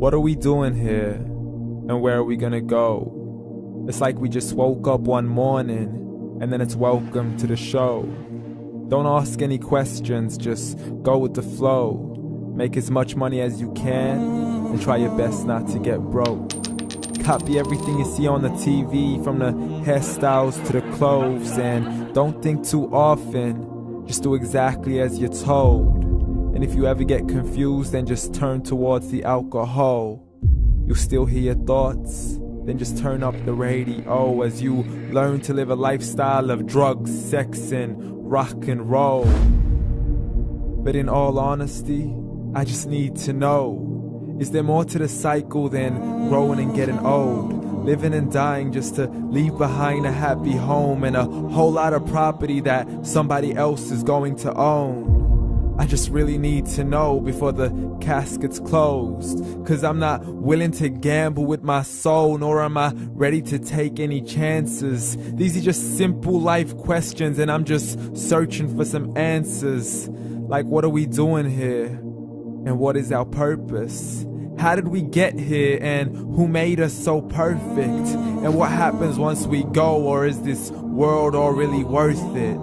What are we doing here? And where are we gonna go? It's like we just woke up one morning, and then it's welcome to the show. Don't ask any questions, just go with the flow. Make as much money as you can, and try your best not to get broke. Copy everything you see on the TV, from the hairstyles to the clothes, and don't think too often, just do exactly as you're told. And if you ever get confused, then just turn towards the alcohol. You'll still hear your thoughts, then just turn up the radio as you learn to live a lifestyle of drugs, sex, and rock and roll. But in all honesty, I just need to know, is there more to the cycle than growing and getting old? Living and dying just to leave behind a happy home and a whole lot of property that somebody else is going to own. I just really need to know before the casket's closed, 'cause I'm not willing to gamble with my soul, nor am I ready to take any chances. These are just simple life questions, and I'm just searching for some answers. Like, what are we doing here? And what is our purpose? How did we get here, and who made us so perfect? And what happens once we go, or is this world all really worth it?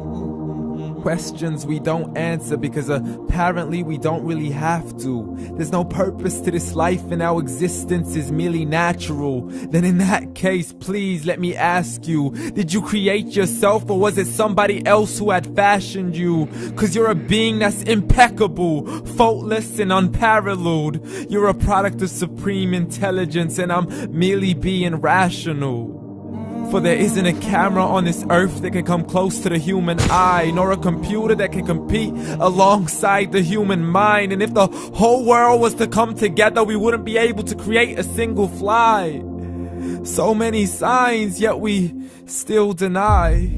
Questions we don't answer because apparently we don't really have to. There's no purpose to this life and our existence is merely natural. Then in that case, please let me ask you, did you create yourself, or was it somebody else who had fashioned you? 'Cause you're a being that's impeccable, faultless and unparalleled. You're a product of supreme intelligence, and I'm merely being rational. For there isn't a camera on this earth that can come close to the human eye, nor a computer that can compete alongside the human mind. And if the whole world was to come together, we wouldn't be able to create a single fly. So many signs, yet we still deny.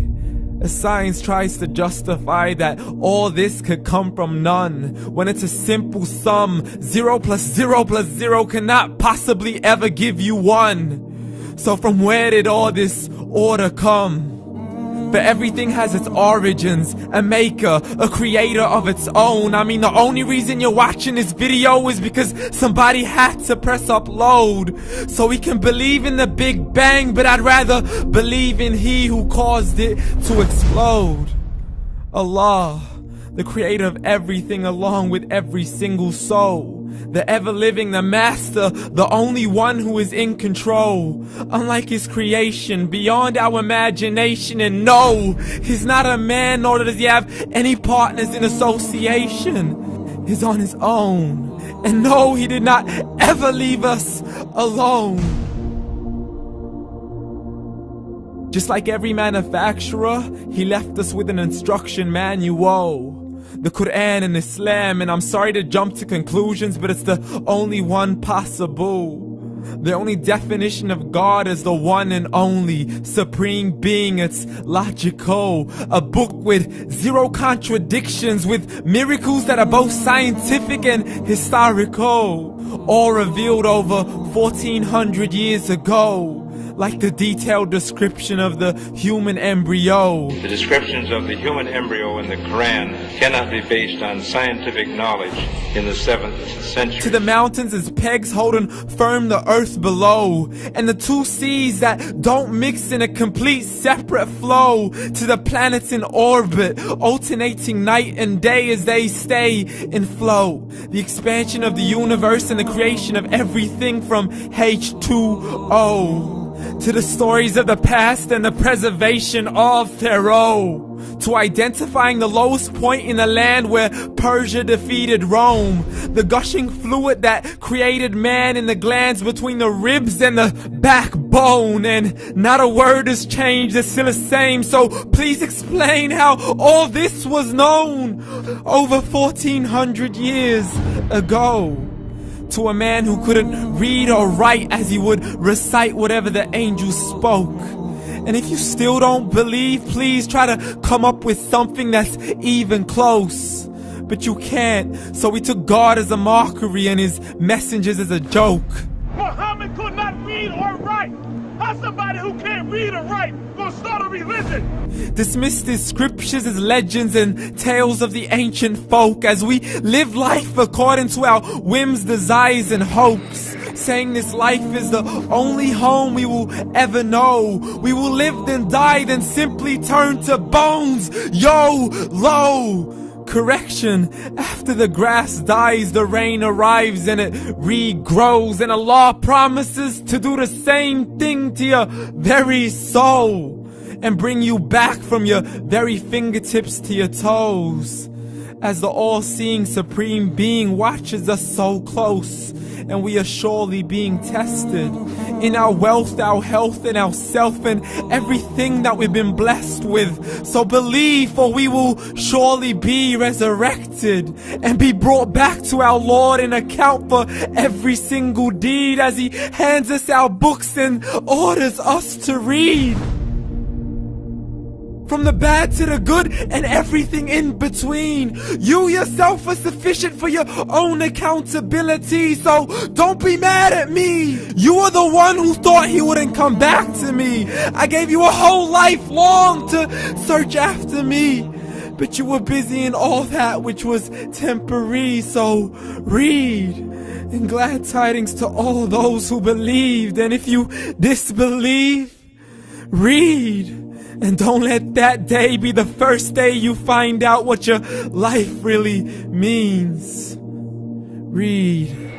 As science tries to justify that all this could come from none, when it's a simple sum. 0 plus 0 plus 0 cannot possibly ever give you 1. So from where did all this order come? For everything has its origins, a maker, a creator of its own. I mean, the only reason you're watching this video is because somebody had to press upload. So we can believe in the Big Bang, but I'd rather believe in He who caused it to explode. Allah, the creator of everything along with every single soul. The ever-living, the master, the only one who is in control. Unlike his creation, beyond our imagination. And no, he's not a man, nor does he have any partners in association. He's on his own. And no, he did not ever leave us alone. Just like every manufacturer, he left us with an instruction manual. The Quran and Islam, and I'm sorry to jump to conclusions, but it's the only one possible. The only definition of God is the one and only supreme being. It's logical, a book with 0 contradictions, with miracles that are both scientific and historical, all revealed over 1400 years ago. Like the detailed description of the human embryo. The descriptions of the human embryo in the Quran cannot be based on scientific knowledge in the 7th century. To the mountains as pegs holding firm the earth below, and the 2 seas that don't mix in a complete separate flow. To the planets in orbit, alternating night and day as they stay in flow. The expansion of the universe and the creation of everything from H2O. To the stories of the past and the preservation of Pharaoh. To identifying the lowest point in the land where Persia defeated Rome. The gushing fluid that created man in the glands between the ribs and the backbone. And not a word has changed, it's still the same. So please explain how all this was known over 1400 years ago. To a man who couldn't read or write as he would recite whatever the angels spoke. And if you still don't believe, please try to come up with something that's even close. But you can't, so we took God as a mockery and his messengers as a joke. Muhammad could not read or write. How's somebody who can't read or write gonna start a religion? Dismissed his scriptures as legends and tales of the ancient folk, as we live life according to our whims, desires, and hopes. saying this life is the only home we will ever know. We will live then die, then simply turn to bones. YOLO! Correction, after the grass dies, the rain arrives and it regrows, and Allah promises to do the same thing to your very soul and bring you back from your very fingertips to your toes, as the all-seeing supreme being watches us so close, and we are surely being tested in our wealth, our health, and our self, and everything that we've been blessed with. So believe, for we will surely be resurrected and be brought back to our Lord and account for every single deed, as He hands us our books and orders us to read. From the bad to the good and everything in between. You yourself are sufficient for your own accountability, so don't be mad at me. You are the one who thought He wouldn't come back to me. I gave you a whole life long to search after me, but you were busy in all that which was temporary. So read, and glad tidings to all those who believed. And if you disbelieve, read. And don't let that day be the first day you find out what your life really means. Read.